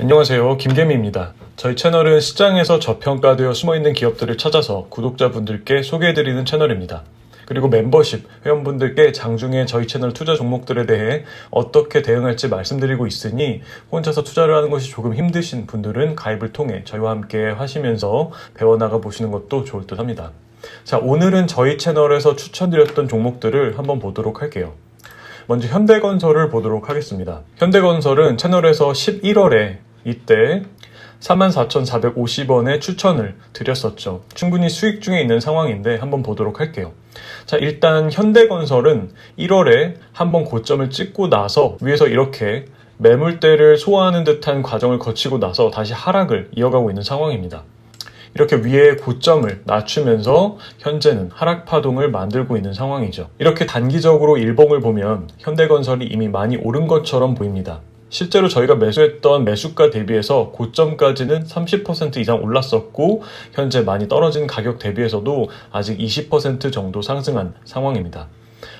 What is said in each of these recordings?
안녕하세요. 김개미입니다. 저희 채널은 시장에서 저평가되어 숨어있는 기업들을 찾아서 구독자분들께 소개해드리는 채널입니다. 그리고 멤버십 회원분들께 장중에 저희 채널 투자 종목들에 대해 어떻게 대응할지 말씀드리고 있으니 혼자서 투자를 하는 것이 조금 힘드신 분들은 가입을 통해 저희와 함께 하시면서 배워나가 보시는 것도 좋을 듯 합니다. 자, 오늘은 저희 채널에서 추천드렸던 종목들을 한번 보도록 할게요. 먼저 현대건설을 보도록 하겠습니다. 현대건설은 채널에서 11월에 이때 44,450원에 추천을 드렸었죠. 충분히 수익 중에 있는 상황인데 한번 보도록 할게요. 자, 일단 현대건설은 1월에 한번 고점을 찍고 나서 위에서 이렇게 매물대를 소화하는 듯한 과정을 거치고 나서 다시 하락을 이어가고 있는 상황입니다. 이렇게 위에 고점을 낮추면서 현재는 하락 파동을 만들고 있는 상황이죠. 이렇게 단기적으로 일봉을 보면 현대건설이 이미 많이 오른 것처럼 보입니다. 실제로 저희가 매수했던 매수가 대비해서 고점까지는 30% 이상 올랐었고 현재 많이 떨어진 가격 대비해서도 아직 20% 정도 상승한 상황입니다.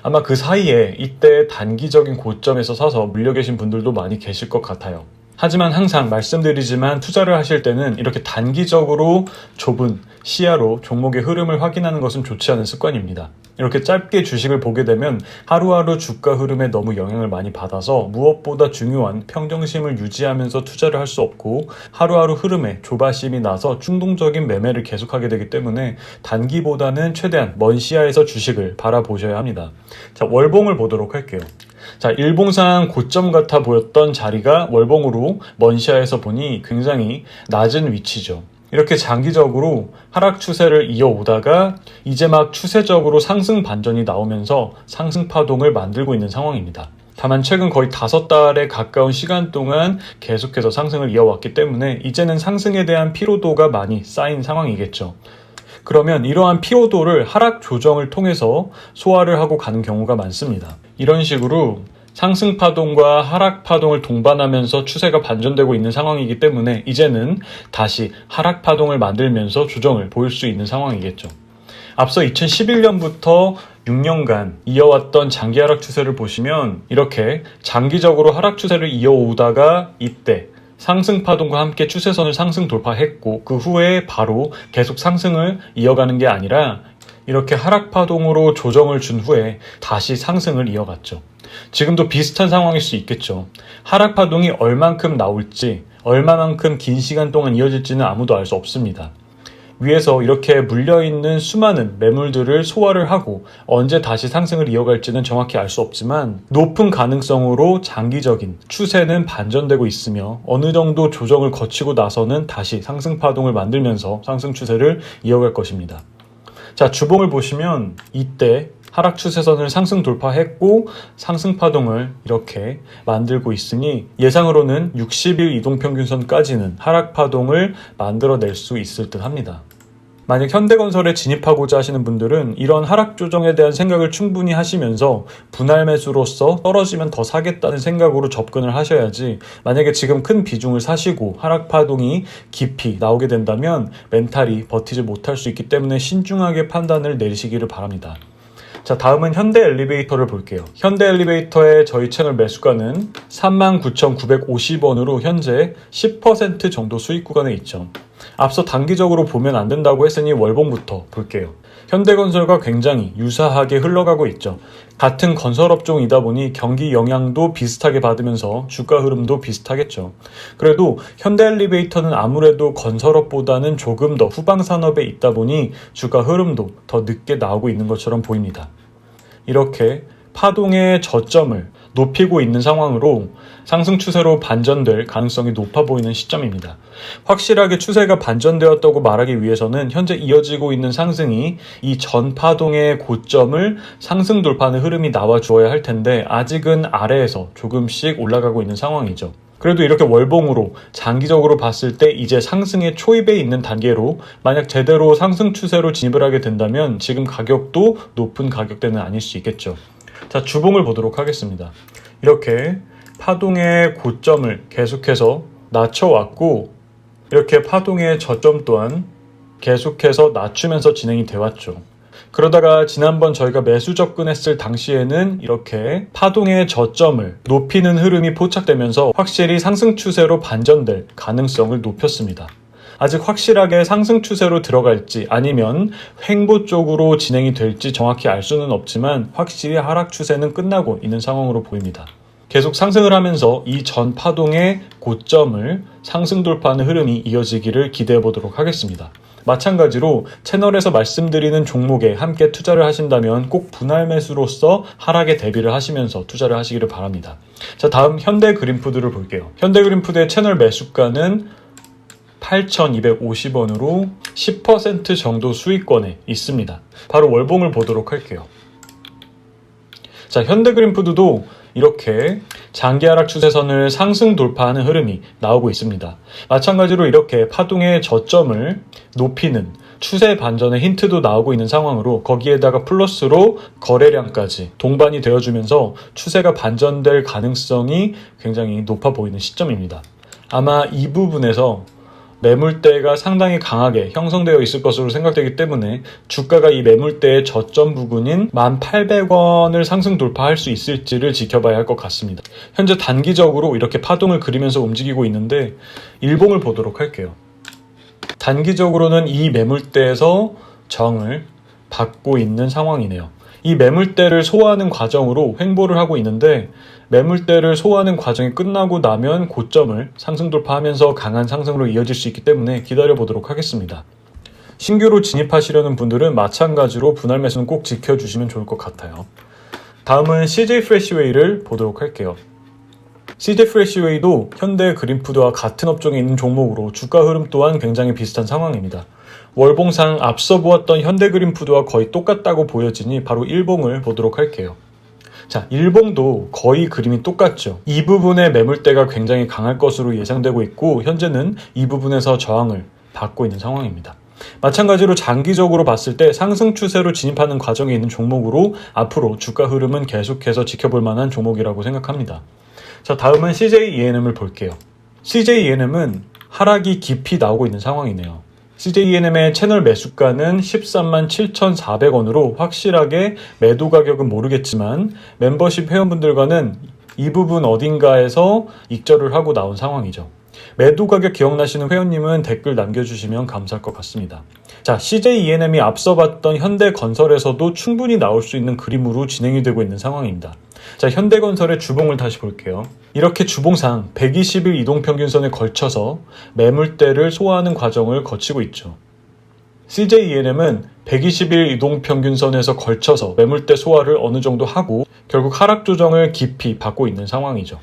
아마 그 사이에 이때 단기적인 고점에서 사서 물려 계신 분들도 많이 계실 것 같아요. 하지만 항상 말씀드리지만 투자를 하실 때는 이렇게 단기적으로 좁은 시야로 종목의 흐름을 확인하는 것은 좋지 않은 습관입니다. 이렇게 짧게 주식을 보게 되면 하루하루 주가 흐름에 너무 영향을 많이 받아서 무엇보다 중요한 평정심을 유지하면서 투자를 할 수 없고 하루하루 흐름에 조바심이 나서 충동적인 매매를 계속하게 되기 때문에 단기보다는 최대한 먼 시야에서 주식을 바라보셔야 합니다. 자, 월봉을 보도록 할게요. 자, 일봉상 고점 같아 보였던 자리가 월봉으로 먼 시야에서 보니 굉장히 낮은 위치죠. 이렇게 장기적으로 하락 추세를 이어오다가 이제 막 추세적으로 상승 반전이 나오면서 상승 파동을 만들고 있는 상황입니다. 다만 최근 거의 5달에 가까운 시간 동안 계속해서 상승을 이어왔기 때문에 이제는 상승에 대한 피로도가 많이 쌓인 상황이겠죠. 그러면 이러한 피로도를 하락 조정을 통해서 소화를 하고 가는 경우가 많습니다. 이런 식으로 상승 파동과 하락 파동을 동반하면서 추세가 반전되고 있는 상황이기 때문에 이제는 다시 하락 파동을 만들면서 조정을 보일 수 있는 상황이겠죠. 앞서 2011년부터 6년간 이어왔던 장기 하락 추세를 보시면 이렇게 장기적으로 하락 추세를 이어오다가 이때 상승 파동과 함께 추세선을 상승 돌파했고 그 후에 바로 계속 상승을 이어가는 게 아니라 이렇게 하락 파동으로 조정을 준 후에 다시 상승을 이어갔죠. 지금도 비슷한 상황일 수 있겠죠. 하락 파동이 얼만큼 나올지 얼마만큼 긴 시간 동안 이어질지는 아무도 알 수 없습니다. 위에서 이렇게 물려있는 수많은 매물들을 소화를 하고 언제 다시 상승을 이어갈지는 정확히 알 수 없지만 높은 가능성으로 장기적인 추세는 반전되고 있으며 어느 정도 조정을 거치고 나서는 다시 상승 파동을 만들면서 상승 추세를 이어갈 것입니다. 자, 주봉을 보시면 이때 하락 추세선을 상승 돌파했고 상승 파동을 이렇게 만들고 있으니 예상으로는 60일 이동평균선까지는 하락 파동을 만들어낼 수 있을 듯 합니다. 만약 현대건설에 진입하고자 하시는 분들은 이런 하락 조정에 대한 생각을 충분히 하시면서 분할 매수로서 떨어지면 더 사겠다는 생각으로 접근을 하셔야지 만약에 지금 큰 비중을 사시고 하락 파동이 깊이 나오게 된다면 멘탈이 버티지 못할 수 있기 때문에 신중하게 판단을 내리시기를 바랍니다. 자, 다음은 현대엘리베이터를 볼게요. 현대엘리베이터의 저희 채널 매수가는 39,950원으로 현재 10% 정도 수익 구간에 있죠. 앞서 단기적으로 보면 안 된다고 했으니 월봉부터 볼게요. 현대건설과 굉장히 유사하게 흘러가고 있죠. 같은 건설업종이다 보니 경기 영향도 비슷하게 받으면서 주가 흐름도 비슷하겠죠. 그래도 현대엘리베이터는 아무래도 건설업보다는 조금 더 후방산업에 있다 보니 주가 흐름도 더 늦게 나오고 있는 것처럼 보입니다. 이렇게 파동의 저점을 높이고 있는 상황으로 상승 추세로 반전될 가능성이 높아 보이는 시점입니다. 확실하게 추세가 반전되었다고 말하기 위해서는 현재 이어지고 있는 상승이 이 전 파동의 고점을 상승 돌파하는 흐름이 나와 주어야 할 텐데 아직은 아래에서 조금씩 올라가고 있는 상황이죠. 그래도 이렇게 월봉으로 장기적으로 봤을 때 이제 상승의 초입에 있는 단계로 만약 제대로 상승 추세로 진입을 하게 된다면 지금 가격도 높은 가격대는 아닐 수 있겠죠. 자, 주봉을 보도록 하겠습니다. 이렇게 파동의 고점을 계속해서 낮춰왔고 이렇게 파동의 저점 또한 계속해서 낮추면서 진행이 되었죠. 그러다가 지난번 저희가 매수 접근했을 당시에는 이렇게 파동의 저점을 높이는 흐름이 포착되면서 확실히 상승 추세로 반전될 가능성을 높였습니다. 아직 확실하게 상승 추세로 들어갈지 아니면 횡보 쪽으로 진행이 될지 정확히 알 수는 없지만 확실히 하락 추세는 끝나고 있는 상황으로 보입니다. 계속 상승을 하면서 이 전 파동의 고점을 상승 돌파하는 흐름이 이어지기를 기대해 보도록 하겠습니다. 마찬가지로 채널에서 말씀드리는 종목에 함께 투자를 하신다면 꼭 분할 매수로서 하락에 대비를 하시면서 투자를 하시기를 바랍니다. 자, 다음 현대그린푸드를 볼게요. 현대그린푸드의 채널 매수가는 8,250원으로 10% 정도 수익권에 있습니다. 바로 월봉을 보도록 할게요. 자, 현대그린푸드도 이렇게 장기 하락 추세선을 상승 돌파하는 흐름이 나오고 있습니다. 마찬가지로 이렇게 파동의 저점을 높이는 추세 반전의 힌트도 나오고 있는 상황으로 거기에다가 플러스로 거래량까지 동반이 되어주면서 추세가 반전될 가능성이 굉장히 높아 보이는 시점입니다. 아마 이 부분에서 매물대가 상당히 강하게 형성되어 있을 것으로 생각되기 때문에 주가가 이 매물대의 저점 부근인 1,800원을 상승 돌파할 수 있을지를 지켜봐야 할 것 같습니다. 현재 단기적으로 이렇게 파동을 그리면서 움직이고 있는데 일봉을 보도록 할게요. 단기적으로는 이 매물대에서 저항을 받고 있는 상황이네요. 이 매물대를 소화하는 과정으로 횡보를 하고 있는데 매물대를 소화하는 과정이 끝나고 나면 고점을 상승 돌파하면서 강한 상승으로 이어질 수 있기 때문에 기다려 보도록 하겠습니다. 신규로 진입하시려는 분들은 마찬가지로 분할 매수는 꼭 지켜주시면 좋을 것 같아요. 다음은 CJ프레시웨이를 보도록 할게요. CJ프레시웨이도 현대그린푸드와 같은 업종에 있는 종목으로 주가 흐름 또한 굉장히 비슷한 상황입니다. 월봉상 앞서 보았던 현대그린푸드와 거의 똑같다고 보여지니 바로 일봉을 보도록 할게요. 자, 일봉도 거의 그림이 똑같죠. 이 부분의 매물대가 굉장히 강할 것으로 예상되고 있고 현재는 이 부분에서 저항을 받고 있는 상황입니다. 마찬가지로 장기적으로 봤을 때 상승 추세로 진입하는 과정에 있는 종목으로 앞으로 주가 흐름은 계속해서 지켜볼 만한 종목이라고 생각합니다. 자, 다음은 CJENM을 볼게요. CJENM은 하락이 깊이 나오고 있는 상황이네요. CJENM의 채널 매수가는 137,400원으로 확실하게 매도 가격은 모르겠지만 멤버십 회원분들과는 이 부분 어딘가에서 익절을 하고 나온 상황이죠. 매도 가격 기억나시는 회원님은 댓글 남겨주시면 감사할 것 같습니다. 자, CJENM이 앞서 봤던 현대건설에서도 충분히 나올 수 있는 그림으로 진행이 되고 있는 상황입니다. 자, 현대건설의 주봉을 다시 볼게요. 이렇게 주봉상 120일 이동평균선에 걸쳐서 매물대를 소화하는 과정을 거치고 있죠. CJENM은 120일 이동평균선에서 걸쳐서 매물대 소화를 어느 정도 하고 결국 하락 조정을 깊이 받고 있는 상황이죠.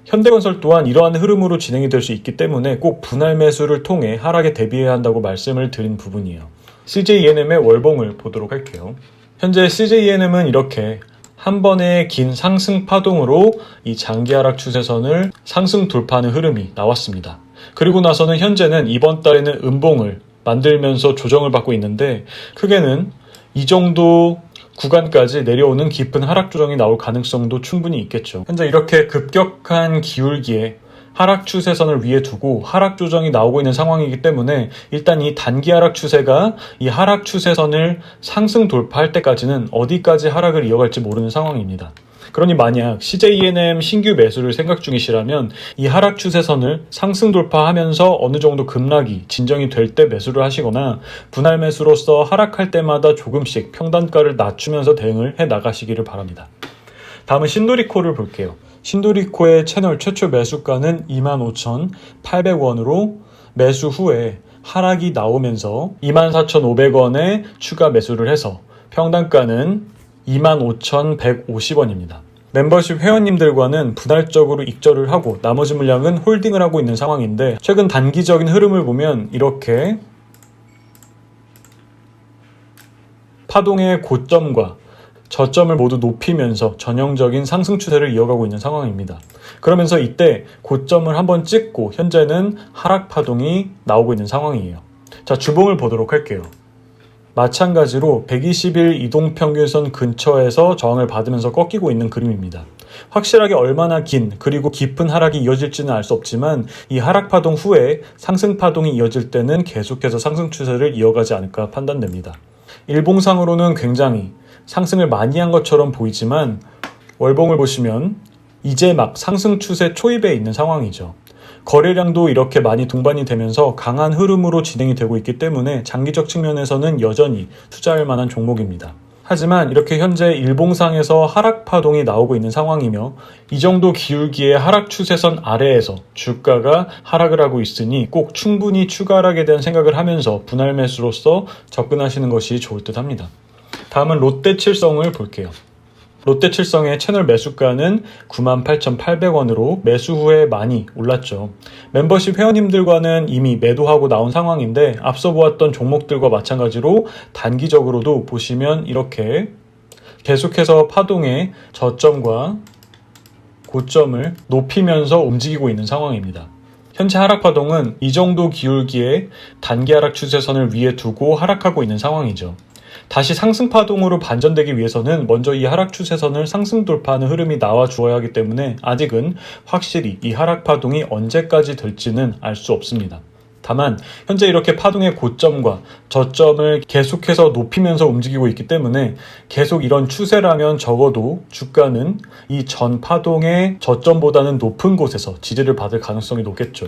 현대건설 또한 이러한 흐름으로 진행이 될 수 있기 때문에 꼭 분할 매수를 통해 하락에 대비해야 한다고 말씀을 드린 부분이에요. CJENM의 월봉을 보도록 할게요. 현재 CJENM은 이렇게 한 번의 긴 상승 파동으로 이 장기 하락 추세선을 상승 돌파하는 흐름이 나왔습니다. 그리고 나서는 현재는 이번 달에는 음봉을 만들면서 조정을 받고 있는데 크게는 이 정도 구간까지 내려오는 깊은 하락 조정이 나올 가능성도 충분히 있겠죠. 현재 이렇게 급격한 기울기에 하락 추세선을 위에 두고 하락 조정이 나오고 있는 상황이기 때문에 일단 이 단기 하락 추세가 이 하락 추세선을 상승 돌파할 때까지는 어디까지 하락을 이어갈지 모르는 상황입니다. 그러니 만약 CJENM 신규 매수를 생각 중이시라면 이 하락 추세선을 상승 돌파하면서 어느 정도 급락이 진정이 될 때 매수를 하시거나 분할 매수로서 하락할 때마다 조금씩 평단가를 낮추면서 대응을 해 나가시기를 바랍니다. 다음은 신도리코를 볼게요. 신도리코의 채널 최초 매수가는 25,800원으로 매수 후에 하락이 나오면서 24,500원에 추가 매수를 해서 평단가는 25,150원입니다. 멤버십 회원님들과는 분할적으로 익절을 하고 나머지 물량은 홀딩을 하고 있는 상황인데 최근 단기적인 흐름을 보면 이렇게 파동의 고점과 저점을 모두 높이면서 전형적인 상승 추세를 이어가고 있는 상황입니다. 그러면서 이때 고점을 한번 찍고 현재는 하락 파동이 나오고 있는 상황이에요. 자, 주봉을 보도록 할게요. 마찬가지로 120일 이동평균선 근처에서 저항을 받으면서 꺾이고 있는 그림입니다. 확실하게 얼마나 긴 그리고 깊은 하락이 이어질지는 알 수 없지만 이 하락 파동 후에 상승 파동이 이어질 때는 계속해서 상승 추세를 이어가지 않을까 판단됩니다. 일봉상으로는 굉장히 상승을 많이 한 것처럼 보이지만 월봉을 보시면 이제 막 상승 추세 초입에 있는 상황이죠. 거래량도 이렇게 많이 동반이 되면서 강한 흐름으로 진행이 되고 있기 때문에 장기적 측면에서는 여전히 투자할 만한 종목입니다. 하지만 이렇게 현재 일봉상에서 하락 파동이 나오고 있는 상황이며 이 정도 기울기의 하락 추세선 아래에서 주가가 하락을 하고 있으니 꼭 충분히 추가 하락에 대한 생각을 하면서 분할 매수로서 접근하시는 것이 좋을 듯 합니다. 다음은 롯데칠성을 볼게요. 롯데칠성의 채널 매수가는 98,800원으로 매수 후에 많이 올랐죠. 멤버십 회원님들과는 이미 매도하고 나온 상황인데 앞서 보았던 종목들과 마찬가지로 단기적으로도 보시면 이렇게 계속해서 파동의 저점과 고점을 높이면서 움직이고 있는 상황입니다. 현재 하락 파동은 이 정도 기울기의 단기 하락 추세선을 위에 두고 하락하고 있는 상황이죠. 다시 상승 파동으로 반전되기 위해서는 먼저 이 하락 추세선을 상승 돌파하는 흐름이 나와 주어야 하기 때문에 아직은 확실히 이 하락 파동이 언제까지 될지는 알 수 없습니다. 다만 현재 이렇게 파동의 고점과 저점을 계속해서 높이면서 움직이고 있기 때문에 계속 이런 추세라면 적어도 주가는 이 전 파동의 저점보다는 높은 곳에서 지지를 받을 가능성이 높겠죠.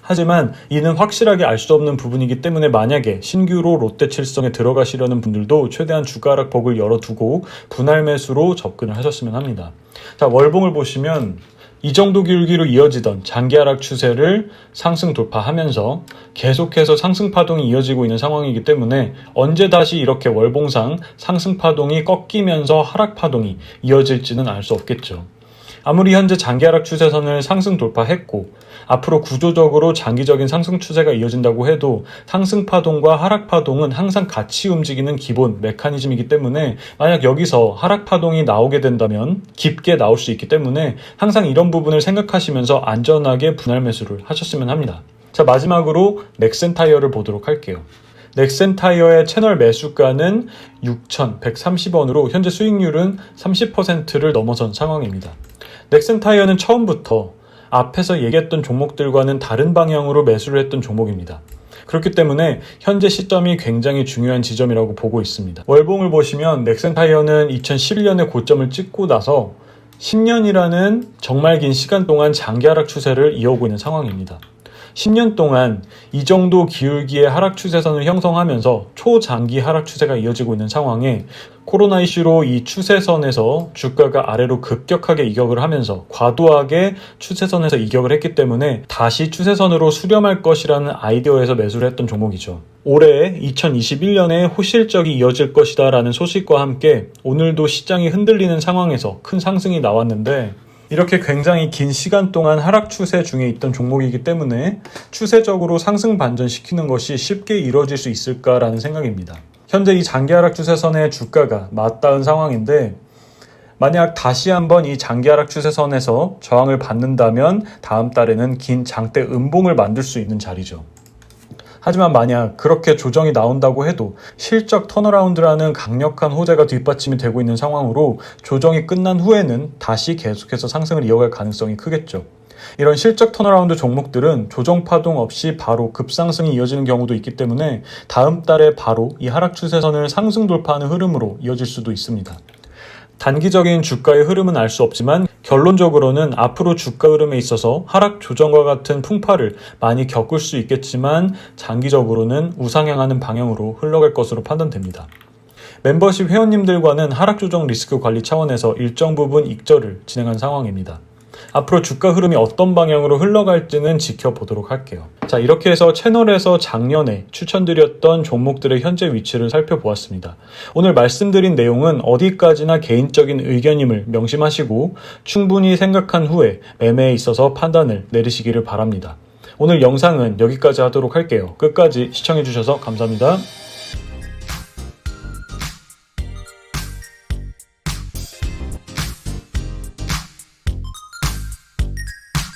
하지만 이는 확실하게 알 수 없는 부분이기 때문에 만약에 신규로 롯데칠성에 들어가시려는 분들도 최대한 주가 하락폭을 열어두고 분할 매수로 접근을 하셨으면 합니다. 자, 월봉을 보시면 이 정도 기울기로 이어지던 장기 하락 추세를 상승 돌파하면서 계속해서 상승 파동이 이어지고 있는 상황이기 때문에 언제 다시 이렇게 월봉상 상승 파동이 꺾이면서 하락 파동이 이어질지는 알 수 없겠죠. 아무리 현재 장기 하락 추세선을 상승 돌파했고 앞으로 구조적으로 장기적인 상승 추세가 이어진다고 해도 상승 파동과 하락 파동은 항상 같이 움직이는 기본 메커니즘이기 때문에 만약 여기서 하락 파동이 나오게 된다면 깊게 나올 수 있기 때문에 항상 이런 부분을 생각하시면서 안전하게 분할 매수를 하셨으면 합니다. 자, 마지막으로 넥센타이어를 보도록 할게요. 넥센타이어의 채널 매수가는 6,130원으로 현재 수익률은 30%를 넘어선 상황입니다. 넥센타이어는 처음부터 앞에서 얘기했던 종목들과는 다른 방향으로 매수를 했던 종목입니다. 그렇기 때문에 현재 시점이 굉장히 중요한 지점이라고 보고 있습니다. 월봉을 보시면 넥센타이어는 2011년에 고점을 찍고 나서 10년이라는 정말 긴 시간 동안 장기 하락 추세를 이어오고 있는 상황입니다. 10년 동안 이 정도 기울기의 하락 추세선을 형성하면서 초장기 하락 추세가 이어지고 있는 상황에 코로나 이슈로 이 추세선에서 주가가 아래로 급격하게 이격을 하면서 과도하게 추세선에서 이격을 했기 때문에 다시 추세선으로 수렴할 것이라는 아이디어에서 매수를 했던 종목이죠. 올해 2021년에 호실적이 이어질 것이다 라는 소식과 함께 오늘도 시장이 흔들리는 상황에서 큰 상승이 나왔는데 이렇게 굉장히 긴 시간 동안 하락 추세 중에 있던 종목이기 때문에 추세적으로 상승 반전시키는 것이 쉽게 이루어질 수 있을까라는 생각입니다. 현재 이 장기 하락 추세선의 주가가 맞닿은 상황인데 만약 다시 한번 이 장기 하락 추세선에서 저항을 받는다면 다음 달에는 긴 장대 음봉을 만들 수 있는 자리죠. 하지만 만약 그렇게 조정이 나온다고 해도 실적 턴어라운드라는 강력한 호재가 뒷받침이 되고 있는 상황으로 조정이 끝난 후에는 다시 계속해서 상승을 이어갈 가능성이 크겠죠. 이런 실적 턴어라운드 종목들은 조정 파동 없이 바로 급상승이 이어지는 경우도 있기 때문에 다음 달에 바로 이 하락 추세선을 상승 돌파하는 흐름으로 이어질 수도 있습니다. 단기적인 주가의 흐름은 알 수 없지만 결론적으로는 앞으로 주가 흐름에 있어서 하락 조정과 같은 풍파를 많이 겪을 수 있겠지만 장기적으로는 우상향하는 방향으로 흘러갈 것으로 판단됩니다. 멤버십 회원님들과는 하락 조정 리스크 관리 차원에서 일정 부분 익절을 진행한 상황입니다. 앞으로 주가 흐름이 어떤 방향으로 흘러갈지는 지켜보도록 할게요. 자, 이렇게 해서 채널에서 작년에 추천드렸던 종목들의 현재 위치를 살펴보았습니다. 오늘 말씀드린 내용은 어디까지나 개인적인 의견임을 명심하시고 충분히 생각한 후에 매매에 있어서 판단을 내리시기를 바랍니다. 오늘 영상은 여기까지 하도록 할게요. 끝까지 시청해주셔서 감사합니다.